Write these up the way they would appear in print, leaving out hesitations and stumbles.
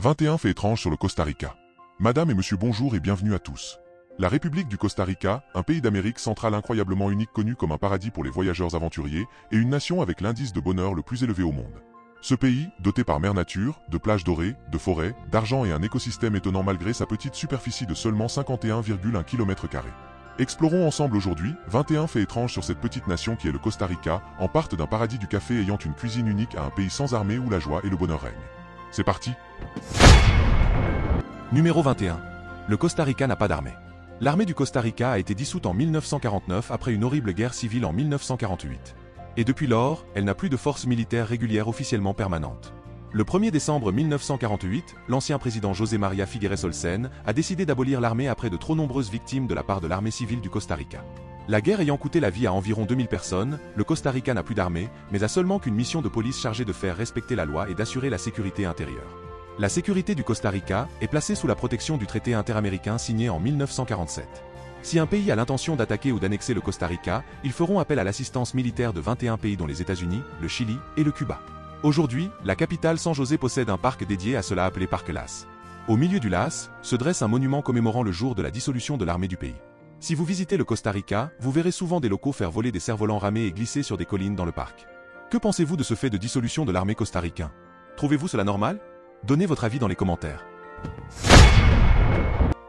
21 faits étranges sur le Costa Rica. Madame et monsieur bonjour et bienvenue à tous. La République du Costa Rica, un pays d'Amérique centrale incroyablement unique connu comme un paradis pour les voyageurs aventuriers, est une nation avec l'indice de bonheur le plus élevé au monde. Ce pays, doté par mère nature, de plages dorées, de forêts, d'argent et un écosystème étonnant malgré sa petite superficie de seulement 51,1 km². Explorons ensemble aujourd'hui 21 faits étranges sur cette petite nation qui est le Costa Rica, en part d'un paradis du café ayant une cuisine unique à un pays sans armée où la joie et le bonheur règnent. C'est parti. Numéro 21. Le Costa Rica n'a pas d'armée. L'armée du Costa Rica a été dissoute en 1949 après une horrible guerre civile en 1948. Et depuis lors, elle n'a plus de force militaire régulière officiellement permanente. Le 1er décembre 1948, l'ancien président José María Figueres Olsen a décidé d'abolir l'armée après de trop nombreuses victimes de la part de l'armée civile du Costa Rica. La guerre ayant coûté la vie à environ 2000 personnes, le Costa Rica n'a plus d'armée, mais a seulement qu'une mission de police chargée de faire respecter la loi et d'assurer la sécurité intérieure. La sécurité du Costa Rica est placée sous la protection du traité interaméricain signé en 1947. Si un pays a l'intention d'attaquer ou d'annexer le Costa Rica, ils feront appel à l'assistance militaire de 21 pays dont les États-Unis, le Chili et le Cuba. Aujourd'hui, la capitale San José possède un parc dédié à cela appelé Parc Las. Au milieu du Las, se dresse un monument commémorant le jour de la dissolution de l'armée du pays. Si vous visitez le Costa Rica, vous verrez souvent des locaux faire voler des cerfs-volants ramés et glisser sur des collines dans le parc. Que pensez-vous de ce fait de dissolution de l'armée costaricaine? Trouvez-vous cela normal? Donnez votre avis dans les commentaires.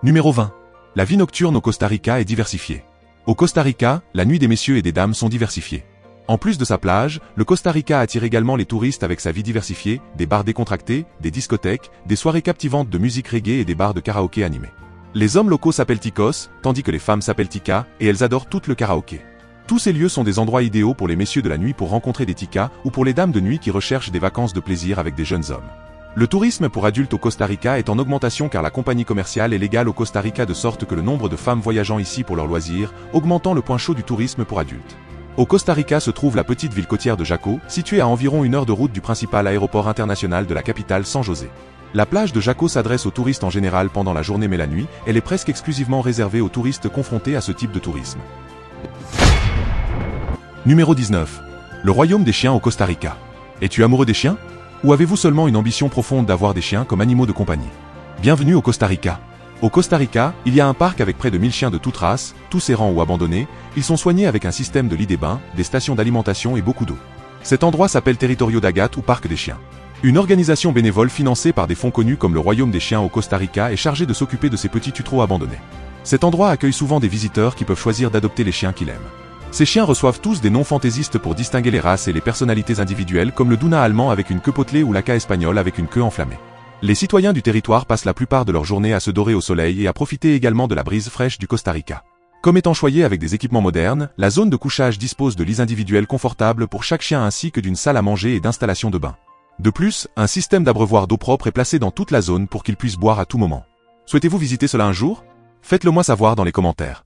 Numéro 20. La vie nocturne au Costa Rica est diversifiée. Au Costa Rica, la nuit des messieurs et des dames sont diversifiées. En plus de sa plage, le Costa Rica attire également les touristes avec sa vie diversifiée, des bars décontractés, des discothèques, des soirées captivantes de musique reggae et des bars de karaoké animés. Les hommes locaux s'appellent ticos, tandis que les femmes s'appellent ticas, et elles adorent tout le karaoké. Tous ces lieux sont des endroits idéaux pour les messieurs de la nuit pour rencontrer des ticas ou pour les dames de nuit qui recherchent des vacances de plaisir avec des jeunes hommes. Le tourisme pour adultes au Costa Rica est en augmentation car la compagnie commerciale est légale au Costa Rica de sorte que le nombre de femmes voyageant ici pour leurs loisirs, augmentant le point chaud du tourisme pour adultes. Au Costa Rica se trouve la petite ville côtière de Jaco, située à environ 1 heure de route du principal aéroport international de la capitale San José. La plage de Jaco s'adresse aux touristes en général pendant la journée mais la nuit, elle est presque exclusivement réservée aux touristes confrontés à ce type de tourisme. Numéro 19. Le royaume des chiens au Costa Rica. Es-tu amoureux des chiens? Ou avez-vous seulement une ambition profonde d'avoir des chiens comme animaux de compagnie? Bienvenue au Costa Rica. Au Costa Rica, il y a un parc avec près de 1000 chiens de toutes races, tous errants ou abandonnés. Ils sont soignés avec un système de lits des bains, des stations d'alimentation et beaucoup d'eau. Cet endroit s'appelle Territorio d'Agate ou Parc des chiens. Une organisation bénévole financée par des fonds connus comme le Royaume des chiens au Costa Rica est chargée de s'occuper de ces petits tutros abandonnés. Cet endroit accueille souvent des visiteurs qui peuvent choisir d'adopter les chiens qu'ils aiment. Ces chiens reçoivent tous des noms fantaisistes pour distinguer les races et les personnalités individuelles comme le Doona allemand avec une queue potelée ou l'Aka espagnol avec une queue enflammée. Les citoyens du territoire passent la plupart de leur journée à se dorer au soleil et à profiter également de la brise fraîche du Costa Rica. Comme étant choyée avec des équipements modernes, la zone de couchage dispose de lits individuels confortables pour chaque chien ainsi que d'une salle à manger et d'installation de bain. De plus, un système d'abreuvoir d'eau propre est placé dans toute la zone pour qu'ils puissent boire à tout moment. Souhaitez-vous visiter cela un jour? Faites-le moi savoir dans les commentaires.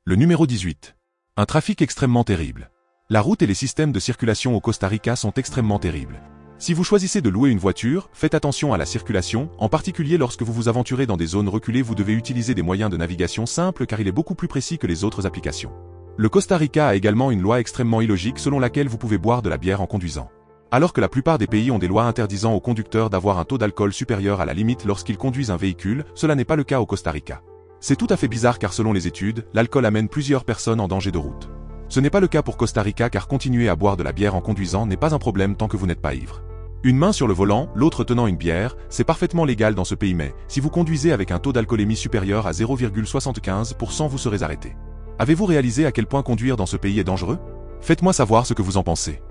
Le numéro 18. Un trafic extrêmement terrible. La route et les systèmes de circulation au Costa Rica sont extrêmement terribles. Si vous choisissez de louer une voiture, faites attention à la circulation, en particulier lorsque vous vous aventurez dans des zones reculées vous devez utiliser des moyens de navigation simples car il est beaucoup plus précis que les autres applications. Le Costa Rica a également une loi extrêmement illogique selon laquelle vous pouvez boire de la bière en conduisant. Alors que la plupart des pays ont des lois interdisant aux conducteurs d'avoir un taux d'alcool supérieur à la limite lorsqu'ils conduisent un véhicule, cela n'est pas le cas au Costa Rica. C'est tout à fait bizarre car selon les études, l'alcool amène plusieurs personnes en danger de route. Ce n'est pas le cas pour Costa Rica car continuer à boire de la bière en conduisant n'est pas un problème tant que vous n'êtes pas ivre. Une main sur le volant, l'autre tenant une bière, c'est parfaitement légal dans ce pays mais, si vous conduisez avec un taux d'alcoolémie supérieur à 0,75%, vous serez arrêté. Avez-vous réalisé à quel point conduire dans ce pays est dangereux? Faites-moi savoir ce que vous en pensez.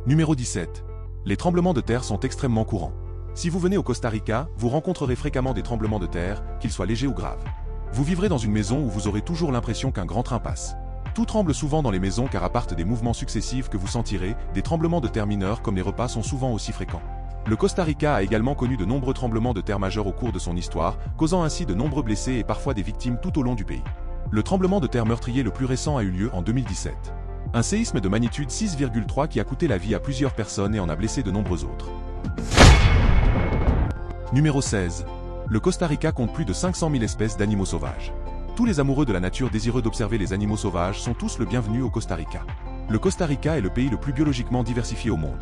Numéro 17. Les tremblements de terre sont extrêmement courants. Si vous venez au Costa Rica, vous rencontrerez fréquemment des tremblements de terre, qu'ils soient légers ou graves. Vous vivrez dans une maison où vous aurez toujours l'impression qu'un grand train passe. Tout tremble souvent dans les maisons car à part des mouvements successifs que vous sentirez, des tremblements de terre mineurs comme les repas sont souvent aussi fréquents. Le Costa Rica a également connu de nombreux tremblements de terre majeurs au cours de son histoire, causant ainsi de nombreux blessés et parfois des victimes tout au long du pays. Le tremblement de terre meurtrier le plus récent a eu lieu en 2017. Un séisme de magnitude 6,3 qui a coûté la vie à plusieurs personnes et en a blessé de nombreux autres. Numéro 16. Le Costa Rica compte plus de 500 000 espèces d'animaux sauvages. Tous les amoureux de la nature désireux d'observer les animaux sauvages sont tous le bienvenu au Costa Rica. Le Costa Rica est le pays le plus biologiquement diversifié au monde,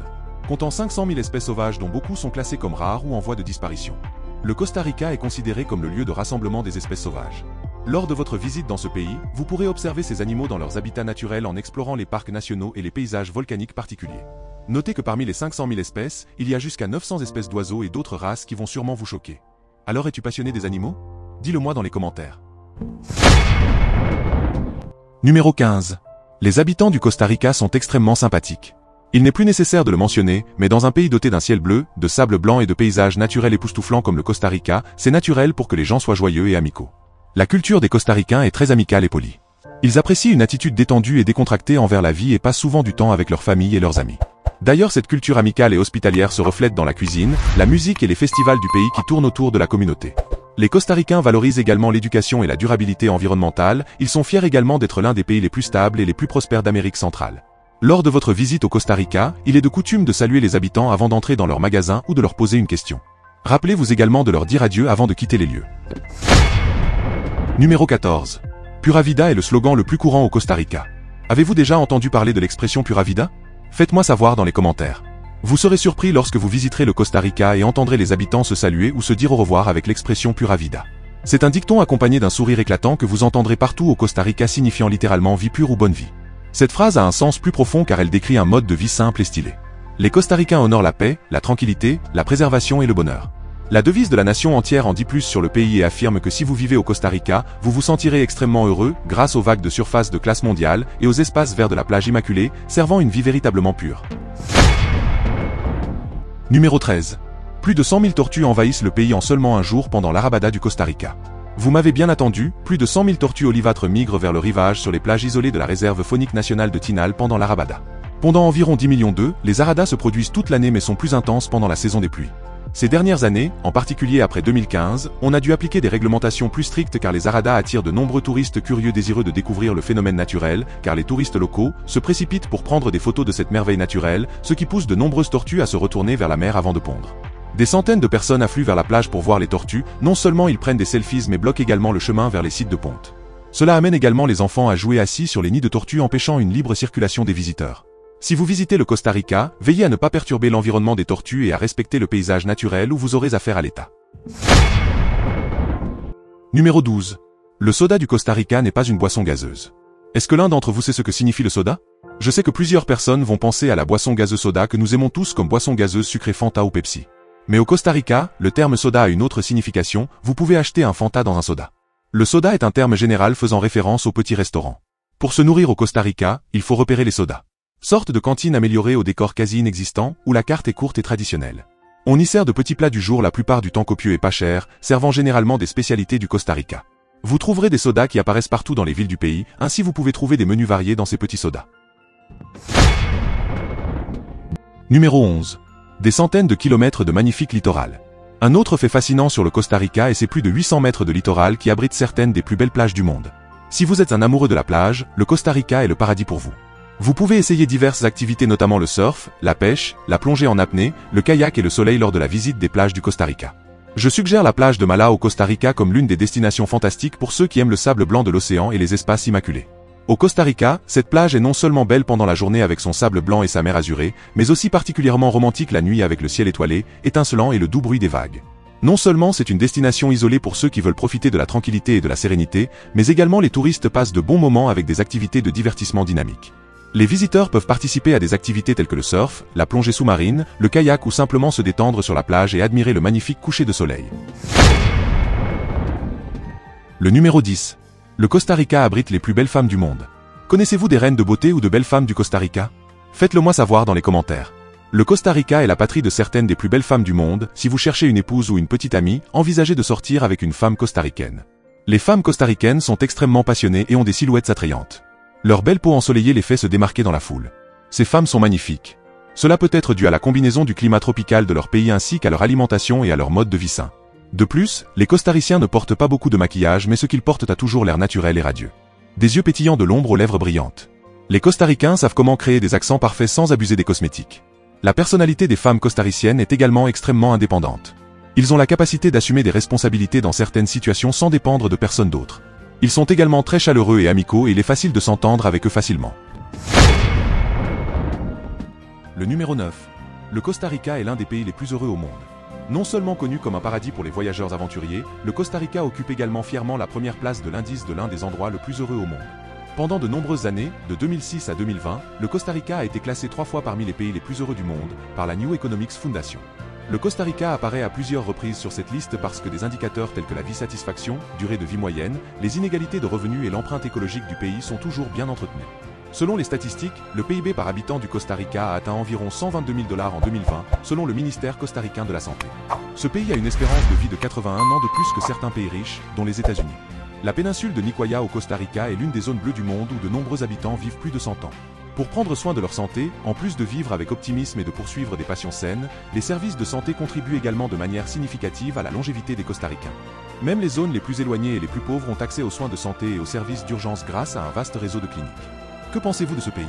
comptant 500 000 espèces sauvages dont beaucoup sont classées comme rares ou en voie de disparition. Le Costa Rica est considéré comme le lieu de rassemblement des espèces sauvages. Lors de votre visite dans ce pays, vous pourrez observer ces animaux dans leurs habitats naturels en explorant les parcs nationaux et les paysages volcaniques particuliers. Notez que parmi les 500 000 espèces, il y a jusqu'à 900 espèces d'oiseaux et d'autres races qui vont sûrement vous choquer. Alors es-tu passionné des animaux? Dis-le moi dans les commentaires. Numéro 15. Les habitants du Costa Rica sont extrêmement sympathiques. Il n'est plus nécessaire de le mentionner, mais dans un pays doté d'un ciel bleu, de sable blanc et de paysages naturels époustouflants comme le Costa Rica, c'est naturel pour que les gens soient joyeux et amicaux. La culture des Costaricains est très amicale et polie. Ils apprécient une attitude détendue et décontractée envers la vie et passent souvent du temps avec leur famille et leurs amis. D'ailleurs, cette culture amicale et hospitalière se reflète dans la cuisine, la musique et les festivals du pays qui tournent autour de la communauté. Les Costaricains valorisent également l'éducation et la durabilité environnementale, ils sont fiers également d'être l'un des pays les plus stables et les plus prospères d'Amérique centrale. Lors de votre visite au Costa Rica, il est de coutume de saluer les habitants avant d'entrer dans leur magasin ou de leur poser une question. Rappelez-vous également de leur dire adieu avant de quitter les lieux. Numéro 14. Pura Vida est le slogan le plus courant au Costa Rica. Avez-vous déjà entendu parler de l'expression Pura Vida? Faites-moi savoir dans les commentaires. Vous serez surpris lorsque vous visiterez le Costa Rica et entendrez les habitants se saluer ou se dire au revoir avec l'expression Pura Vida. C'est un dicton accompagné d'un sourire éclatant que vous entendrez partout au Costa Rica signifiant littéralement vie pure ou bonne vie. Cette phrase a un sens plus profond car elle décrit un mode de vie simple et stylé. Les Costaricains honorent la paix, la tranquillité, la préservation et le bonheur. La devise de la nation entière en dit plus sur le pays et affirme que si vous vivez au Costa Rica, vous vous sentirez extrêmement heureux grâce aux vagues de surface de classe mondiale et aux espaces verts de la plage immaculée, servant une vie véritablement pure. Numéro 13. Plus de 100 000 tortues envahissent le pays en seulement un jour pendant l'arabada du Costa Rica. Vous m'avez bien attendu, plus de 100 000 tortues olivâtres migrent vers le rivage sur les plages isolées de la réserve faunique nationale de Tinal pendant l'arabada. Pendant environ 10 millions d'œufs, les aradas se produisent toute l'année mais sont plus intenses pendant la saison des pluies. Ces dernières années, en particulier après 2015, on a dû appliquer des réglementations plus strictes car les aradas attirent de nombreux touristes curieux désireux de découvrir le phénomène naturel, car les touristes locaux se précipitent pour prendre des photos de cette merveille naturelle, ce qui pousse de nombreuses tortues à se retourner vers la mer avant de pondre. Des centaines de personnes affluent vers la plage pour voir les tortues, non seulement ils prennent des selfies mais bloquent également le chemin vers les sites de ponte. Cela amène également les enfants à jouer assis sur les nids de tortues empêchant une libre circulation des visiteurs. Si vous visitez le Costa Rica, veillez à ne pas perturber l'environnement des tortues et à respecter le paysage naturel où vous aurez affaire à l'État. Numéro 12. Le soda du Costa Rica n'est pas une boisson gazeuse. Est-ce que l'un d'entre vous sait ce que signifie le soda? Je sais que plusieurs personnes vont penser à la boisson gazeuse soda que nous aimons tous comme boisson gazeuse sucrée Fanta ou Pepsi. Mais au Costa Rica, le terme soda a une autre signification, vous pouvez acheter un Fanta dans un soda. Le soda est un terme général faisant référence aux petits restaurants. Pour se nourrir au Costa Rica, il faut repérer les sodas. Sorte de cantine améliorée au décor quasi inexistant, où la carte est courte et traditionnelle. On y sert de petits plats du jour la plupart du temps copieux et pas chers, servant généralement des spécialités du Costa Rica. Vous trouverez des sodas qui apparaissent partout dans les villes du pays, ainsi vous pouvez trouver des menus variés dans ces petits sodas. Numéro 11. Des centaines de kilomètres de magnifiques littorales. Un autre fait fascinant sur le Costa Rica est ses plus de 800 mètres de littoral qui abritent certaines des plus belles plages du monde. Si vous êtes un amoureux de la plage, le Costa Rica est le paradis pour vous. Vous pouvez essayer diverses activités notamment le surf, la pêche, la plongée en apnée, le kayak et le soleil lors de la visite des plages du Costa Rica. Je suggère la plage de Mala au Costa Rica comme l'une des destinations fantastiques pour ceux qui aiment le sable blanc de l'océan et les espaces immaculés. Au Costa Rica, cette plage est non seulement belle pendant la journée avec son sable blanc et sa mer azurée, mais aussi particulièrement romantique la nuit avec le ciel étoilé, étincelant et le doux bruit des vagues. Non seulement c'est une destination isolée pour ceux qui veulent profiter de la tranquillité et de la sérénité, mais également les touristes passent de bons moments avec des activités de divertissement dynamiques. Les visiteurs peuvent participer à des activités telles que le surf, la plongée sous-marine, le kayak ou simplement se détendre sur la plage et admirer le magnifique coucher de soleil. Le numéro 10. Le Costa Rica abrite les plus belles femmes du monde. Connaissez-vous des reines de beauté ou de belles femmes du Costa Rica? Faites-le moi savoir dans les commentaires. Le Costa Rica est la patrie de certaines des plus belles femmes du monde. Si vous cherchez une épouse ou une petite amie, envisagez de sortir avec une femme costaricaine. Les femmes costaricaines sont extrêmement passionnées et ont des silhouettes attrayantes. Leur belle peau ensoleillée les fait se démarquer dans la foule. Ces femmes sont magnifiques. Cela peut être dû à la combinaison du climat tropical de leur pays ainsi qu'à leur alimentation et à leur mode de vie sain. De plus, les Costariciens ne portent pas beaucoup de maquillage mais ce qu'ils portent a toujours l'air naturel et radieux. Des yeux pétillants de l'ombre aux lèvres brillantes. Les Costaricains savent comment créer des accents parfaits sans abuser des cosmétiques. La personnalité des femmes costariciennes est également extrêmement indépendante. Ils ont la capacité d'assumer des responsabilités dans certaines situations sans dépendre de personne d'autre. Ils sont également très chaleureux et amicaux et il est facile de s'entendre avec eux facilement. Le numéro 9. Le Costa Rica est l'un des pays les plus heureux au monde. Non seulement connu comme un paradis pour les voyageurs aventuriers, le Costa Rica occupe également fièrement la première place de l'indice de l'un des endroits le plus heureux au monde. Pendant de nombreuses années, de 2006 à 2020, le Costa Rica a été classé 3 fois parmi les pays les plus heureux du monde, par la New Economics Foundation. Le Costa Rica apparaît à plusieurs reprises sur cette liste parce que des indicateurs tels que la vie satisfaction, durée de vie moyenne, les inégalités de revenus et l'empreinte écologique du pays sont toujours bien entretenus. Selon les statistiques, le PIB par habitant du Costa Rica a atteint environ 122 000 $ en 2020, selon le ministère costaricain de la Santé. Ce pays a une espérance de vie de 81 ans de plus que certains pays riches, dont les États-Unis. La péninsule de Nicoya au Costa Rica est l'une des zones bleues du monde où de nombreux habitants vivent plus de 100 ans. Pour prendre soin de leur santé, en plus de vivre avec optimisme et de poursuivre des passions saines, les services de santé contribuent également de manière significative à la longévité des Costaricains. Même les zones les plus éloignées et les plus pauvres ont accès aux soins de santé et aux services d'urgence grâce à un vaste réseau de cliniques. Que pensez-vous de ce pays?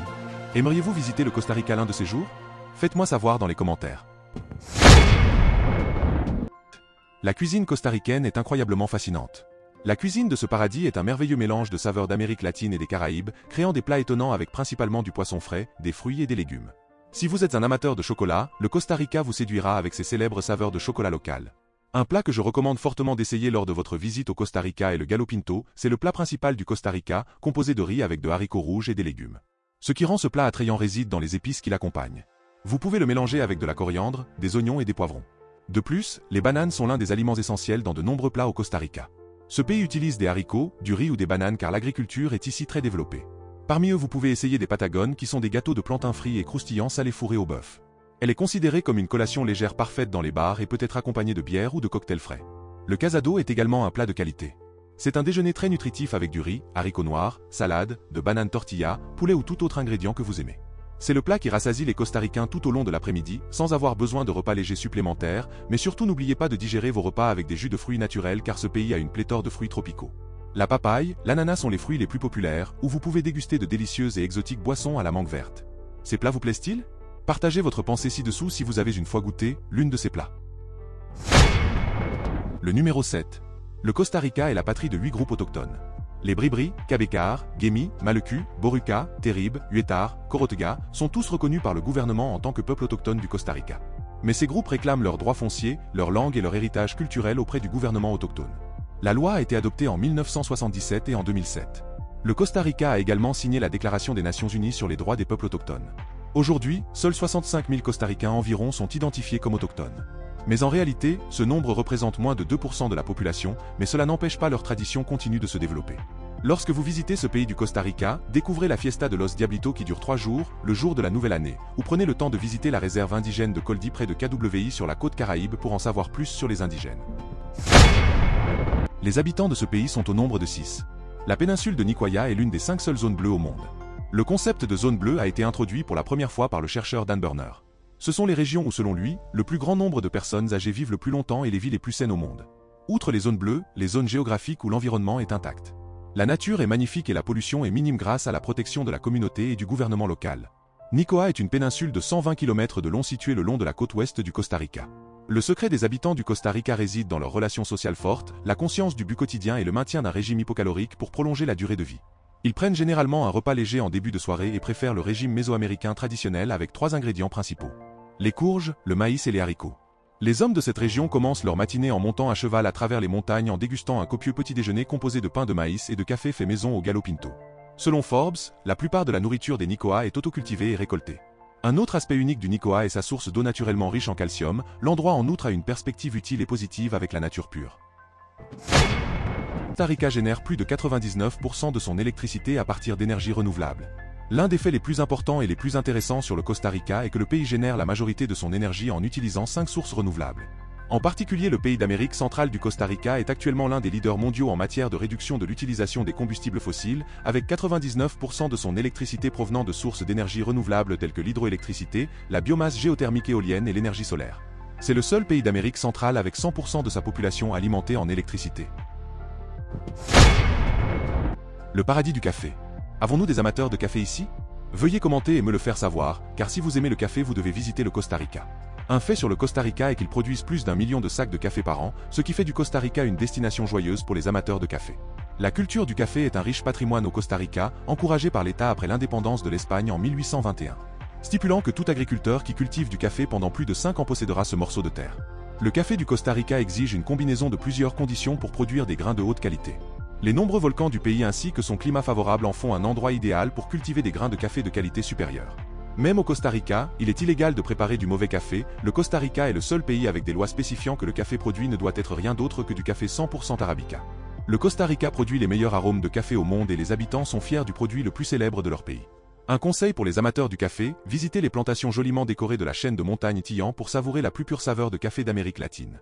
Aimeriez-vous visiter le Costa Rica l'un de ces jours? Faites-moi savoir dans les commentaires. La cuisine costaricaine est incroyablement fascinante. La cuisine de ce paradis est un merveilleux mélange de saveurs d'Amérique latine et des Caraïbes, créant des plats étonnants avec principalement du poisson frais, des fruits et des légumes. Si vous êtes un amateur de chocolat, le Costa Rica vous séduira avec ses célèbres saveurs de chocolat local. Un plat que je recommande fortement d'essayer lors de votre visite au Costa Rica est le gallo pinto, c'est le plat principal du Costa Rica, composé de riz avec de haricots rouges et des légumes. Ce qui rend ce plat attrayant réside dans les épices qui l'accompagnent. Vous pouvez le mélanger avec de la coriandre, des oignons et des poivrons. De plus, les bananes sont l'un des aliments essentiels dans de nombreux plats au Costa Rica. Ce pays utilise des haricots, du riz ou des bananes car l'agriculture est ici très développée. Parmi eux vous pouvez essayer des patagones qui sont des gâteaux de plantain frits et croustillants salés fourrés au bœuf. Elle est considérée comme une collation légère parfaite dans les bars et peut être accompagnée de bière ou de cocktails frais. Le casado est également un plat de qualité. C'est un déjeuner très nutritif avec du riz, haricots noirs, salade, de bananes tortilla, poulet ou tout autre ingrédient que vous aimez. C'est le plat qui rassasie les Costaricains tout au long de l'après-midi, sans avoir besoin de repas légers supplémentaires, mais surtout n'oubliez pas de digérer vos repas avec des jus de fruits naturels car ce pays a une pléthore de fruits tropicaux. La papaye, l'ananas sont les fruits les plus populaires, où vous pouvez déguster de délicieuses et exotiques boissons à la mangue verte. Ces plats vous plaisent-ils? Partagez votre pensée ci-dessous si vous avez une fois goûté l'une de ces plats. Le numéro 7. Le Costa Rica est la patrie de 8 groupes autochtones. Les Bribri, Cabécar, Guémi, Maleku, Boruca, Terrib, Huetar, Corotega sont tous reconnus par le gouvernement en tant que peuple autochtone du Costa Rica. Mais ces groupes réclament leurs droits fonciers, leur langue et leur héritage culturel auprès du gouvernement autochtone. La loi a été adoptée en 1977 et en 2007. Le Costa Rica a également signé la Déclaration des Nations Unies sur les droits des peuples autochtones. Aujourd'hui, seuls 65 000 Costaricains environ sont identifiés comme autochtones. Mais en réalité, ce nombre représente moins de 2% de la population, mais cela n'empêche pas leur tradition continue de se développer. Lorsque vous visitez ce pays du Costa Rica, découvrez la Fiesta de Los Diablitos qui dure 3 jours, le jour de la nouvelle année, ou prenez le temps de visiter la réserve indigène de Coldi près de KWI sur la côte Caraïbe pour en savoir plus sur les indigènes. Les habitants de ce pays sont au nombre de 6. La péninsule de Nicoya est l'une des 5 seules zones bleues au monde. Le concept de zone bleue a été introduit pour la première fois par le chercheur Dan Burner. Ce sont les régions où, selon lui, le plus grand nombre de personnes âgées vivent le plus longtemps et les villes les plus saines au monde. Outre les zones bleues, les zones géographiques où l'environnement est intact. La nature est magnifique et la pollution est minime grâce à la protection de la communauté et du gouvernement local. Nicoya est une péninsule de 120 km de long située le long de la côte ouest du Costa Rica. Le secret des habitants du Costa Rica réside dans leurs relations sociales fortes, la conscience du but quotidien et le maintien d'un régime hypocalorique pour prolonger la durée de vie. Ils prennent généralement un repas léger en début de soirée et préfèrent le régime mésoaméricain traditionnel avec 3 ingrédients principaux. Les courges, le maïs et les haricots. Les hommes de cette région commencent leur matinée en montant à cheval à travers les montagnes en dégustant un copieux petit déjeuner composé de pain de maïs et de café fait maison au gallo pinto. Selon Forbes, la plupart de la nourriture des Nicoya est autocultivée et récoltée. Un autre aspect unique du Nicoya est sa source d'eau naturellement riche en calcium, l'endroit en outre a une perspective utile et positive avec la nature pure. Costa Rica génère plus de 99% de son électricité à partir d'énergies renouvelables. L'un des faits les plus importants et les plus intéressants sur le Costa Rica est que le pays génère la majorité de son énergie en utilisant 5 sources renouvelables. En particulier, le pays d'Amérique centrale du Costa Rica est actuellement l'un des leaders mondiaux en matière de réduction de l'utilisation des combustibles fossiles, avec 99% de son électricité provenant de sources d'énergie renouvelables telles que l'hydroélectricité, la biomasse géothermique éolienne et l'énergie solaire. C'est le seul pays d'Amérique centrale avec 100% de sa population alimentée en électricité. Le paradis du café. Avons-nous des amateurs de café ici? Veuillez commenter et me le faire savoir, car si vous aimez le café vous devez visiter le Costa Rica. Un fait sur le Costa Rica est qu'ils produisent plus d'1 million de sacs de café par an, ce qui fait du Costa Rica une destination joyeuse pour les amateurs de café. La culture du café est un riche patrimoine au Costa Rica, encouragé par l'État après l'indépendance de l'Espagne en 1821. Stipulant que tout agriculteur qui cultive du café pendant plus de 5 ans possédera ce morceau de terre. Le café du Costa Rica exige une combinaison de plusieurs conditions pour produire des grains de haute qualité. Les nombreux volcans du pays ainsi que son climat favorable en font un endroit idéal pour cultiver des grains de café de qualité supérieure. Même au Costa Rica, il est illégal de préparer du mauvais café. Le Costa Rica est le seul pays avec des lois spécifiant que le café produit ne doit être rien d'autre que du café 100% arabica. Le Costa Rica produit les meilleurs arômes de café au monde et les habitants sont fiers du produit le plus célèbre de leur pays. Un conseil pour les amateurs du café, visitez les plantations joliment décorées de la chaîne de montagnes Tian pour savourer la plus pure saveur de café d'Amérique latine.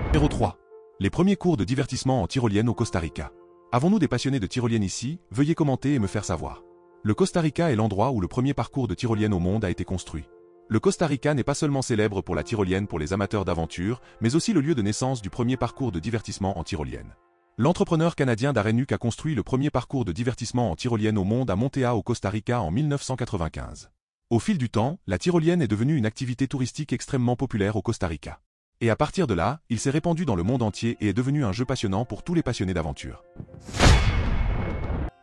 Numéro 3. Les premiers cours de divertissement en tyrolienne au Costa Rica. Avons-nous des passionnés de tyrolienne ici? Veuillez commenter et me faire savoir. Le Costa Rica est l'endroit où le premier parcours de tyrolienne au monde a été construit. Le Costa Rica n'est pas seulement célèbre pour la tyrolienne pour les amateurs d'aventure, mais aussi le lieu de naissance du premier parcours de divertissement en tyrolienne. L'entrepreneur canadien Darren Huck a construit le premier parcours de divertissement en tyrolienne au monde à Montea au Costa Rica en 1995. Au fil du temps, la tyrolienne est devenue une activité touristique extrêmement populaire au Costa Rica. Et à partir de là, il s'est répandu dans le monde entier et est devenu un jeu passionnant pour tous les passionnés d'aventure.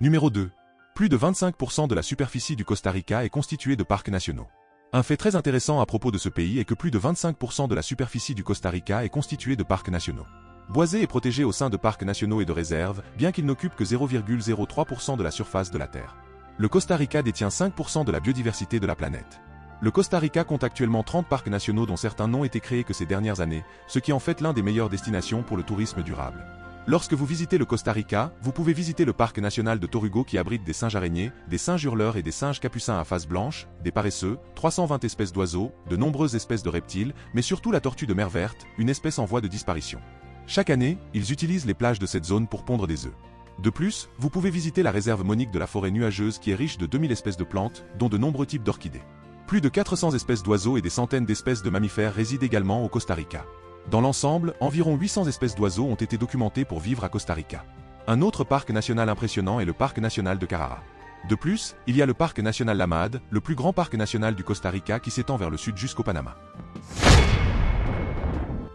Numéro 2. Plus de 25% de la superficie du Costa Rica est constituée de parcs nationaux. Un fait très intéressant à propos de ce pays est que plus de 25% de la superficie du Costa Rica est constituée de parcs nationaux. Boisé et protégé au sein de parcs nationaux et de réserves, bien qu'il n'occupe que 0,03% de la surface de la Terre. Le Costa Rica détient 5% de la biodiversité de la planète. Le Costa Rica compte actuellement 30 parcs nationaux dont certains n'ont été créés que ces dernières années, ce qui en fait l'un des meilleures destinations pour le tourisme durable. Lorsque vous visitez le Costa Rica, vous pouvez visiter le parc national de Torugo qui abrite des singes araignées, des singes hurleurs et des singes capucins à face blanche, des paresseux, 320 espèces d'oiseaux, de nombreuses espèces de reptiles, mais surtout la tortue de mer verte, une espèce en voie de disparition. Chaque année, ils utilisent les plages de cette zone pour pondre des œufs. De plus, vous pouvez visiter la réserve monique de la forêt nuageuse qui est riche de 2000 espèces de plantes, dont de nombreux types d'orchidées. Plus de 400 espèces d'oiseaux et des centaines d'espèces de mammifères résident également au Costa Rica. Dans l'ensemble, environ 800 espèces d'oiseaux ont été documentées pour vivre à Costa Rica. Un autre parc national impressionnant est le parc national de Carrara. De plus, il y a le parc national Lamade, le plus grand parc national du Costa Rica qui s'étend vers le sud jusqu'au Panama.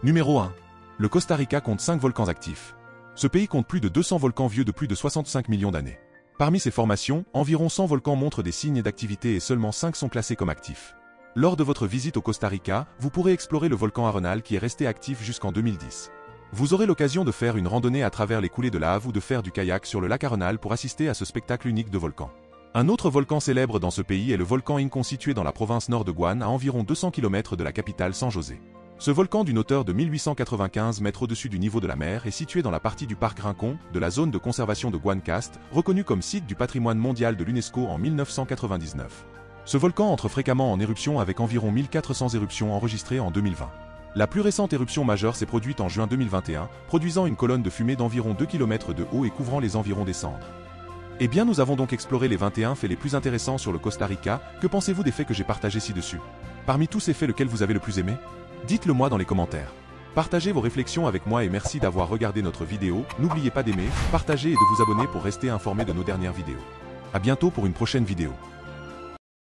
Numéro 1. Le Costa Rica compte 5 volcans actifs. Ce pays compte plus de 200 volcans vieux de plus de 65 millions d'années. Parmi ces formations, environ 100 volcans montrent des signes d'activité et seulement 5 sont classés comme actifs. Lors de votre visite au Costa Rica, vous pourrez explorer le volcan Arenal qui est resté actif jusqu'en 2010. Vous aurez l'occasion de faire une randonnée à travers les coulées de lave ou de faire du kayak sur le lac Arenal pour assister à ce spectacle unique de volcan. Un autre volcan célèbre dans ce pays est le volcan Incon situé dans la province nord de Guane à environ 200 km de la capitale San José. Ce volcan d'une hauteur de 1895 mètres au-dessus du niveau de la mer est situé dans la partie du parc Rincon, de la zone de conservation de Guanacaste, reconnu comme site du patrimoine mondial de l'UNESCO en 1999. Ce volcan entre fréquemment en éruption avec environ 1400 éruptions enregistrées en 2020. La plus récente éruption majeure s'est produite en juin 2021, produisant une colonne de fumée d'environ 2 km de haut et couvrant les environs des cendres. Eh bien, nous avons donc exploré les 21 faits les plus intéressants sur le Costa Rica. Que pensez-vous des faits que j'ai partagés ci-dessus? Parmi tous ces faits, lequel vous avez le plus aimé? Dites-le moi dans les commentaires. Partagez vos réflexions avec moi et merci d'avoir regardé notre vidéo. N'oubliez pas d'aimer, partager et de vous abonner pour rester informé de nos dernières vidéos. À bientôt pour une prochaine vidéo.